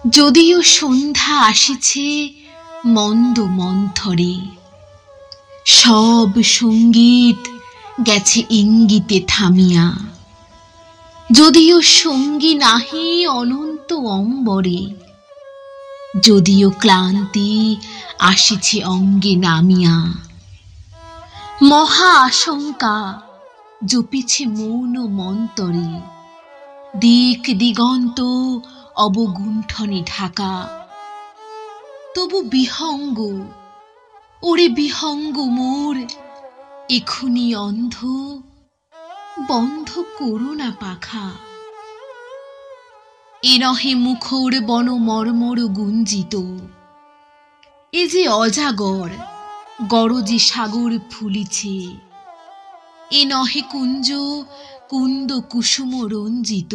যদিও সন্ধ্যা আসিছে মন্দ মন্থরে, সব সঙ্গীত গেছে ইঙ্গিতে থামিয়া। যদিও সঙ্গী নাহি অনন্ত অম্বরে, যদিও ক্লান্তি আসিছে অঙ্গে নামিয়া। মহা আশঙ্কা জপিছে মৌন মন্তরে, দিক দিগন্ত অবগুণ্ঠনে ঢাকা। তবু বিহঙ্গ, ওরে বিহঙ্গ মোর, এখুনি অন্ধ, বন্ধ করো না পাখা। এ নহে মুখর বন মর্মর গুঞ্জিত, এ যে অজাগর গরজে সাগর ফুলিছে। এ নহে কুঞ্জ কুন্দ কুসুম রঞ্জিত,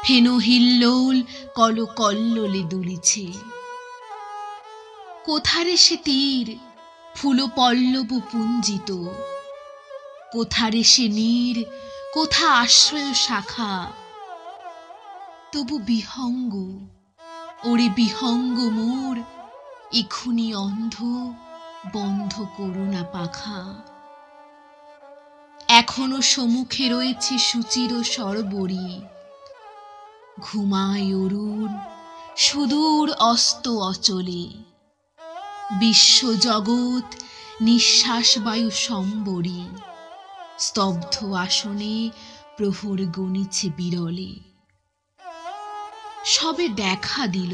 ফেন হিল্লোল কল কল্লোলে দুলিছে। কোথারে সে তীর ফুল পল্লব পুঞ্জিত, কোথারে সে নীর, কোথা আশ্রয় শাখা। তবু বিহঙ্গ, ওরে বিহঙ্গ মোর, এখুনি অন্ধ, বন্ধ করো না পাখা। এখনো সম্মুখে রয়েছে সুচির সরবরি, ঘুমায় অরুণ সুদূর অস্ত অচলে। বিশ্বজগৎ নিঃশ্বাস বায়ু সম্বরী, স্তব্ধ আসনে প্রহর গণিছে বিরলে। সবে দেখা দিল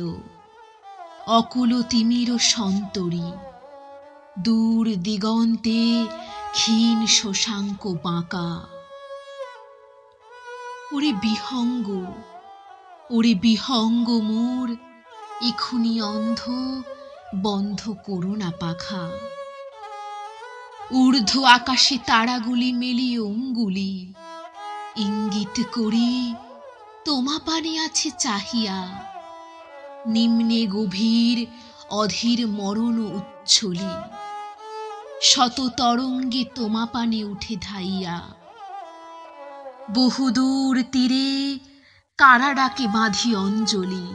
অকুল তিমির সন্তরী, দূর দিগন্তে ক্ষীণ শশাঙ্ক বাঁকা। ওরে বিহঙ্গ, ওরে বিহঙ্গ মোর, এখুনি অন্ধ, বন্ধ করো না পাখা। ঊর্ধ্ব আকাশে তারাগুলি মেলিয়ে অঙ্গুলি, ইঙ্গিত করি তোমা পানে আছে চাহিয়া। নিম্নে গভীর অধীর মরণ উচ্ছলি, শত তরঙ্গে তোমা পানে উঠে ধাইয়া। বহুদূর তীরে কারা ডাকে বাঁধি অঞ্জলি,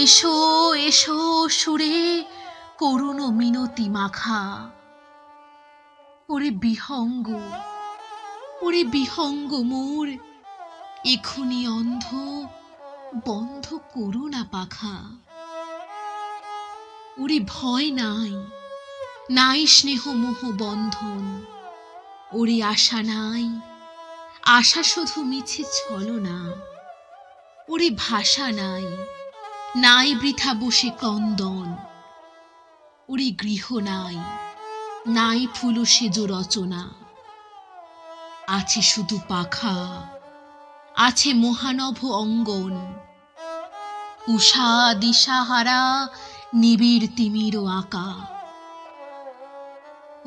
এসো এসো সুরে করুণ মিনতি মাখা। ওরে বিহঙ্গ, ওরে বিহঙ্গ মোর, এখুনি অন্ধ, বন্ধ করো না পাখা। ওরে ভয় নাই, নাই স্নেহ মোহ বন্ধন। ওরে আশা নাই, আশা শুধু মিছে ছলনা। ওরে ভাষা নাই, নাই বৃথা বসে ক্রন্দন। ওরে গৃহ নাই, নাই ফুল সেজ রচনা। আছে শুধু পাখা, আছে মহানভ অঙ্গন। উষা দিশাহারা নিবিড় তিমির আঁকা।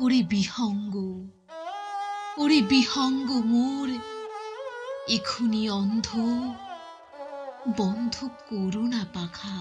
ওরে বিহঙ্গ, ওরে বিহঙ্গ মোর, এখুনি অন্ধ, বন্ধ করো না পাখা।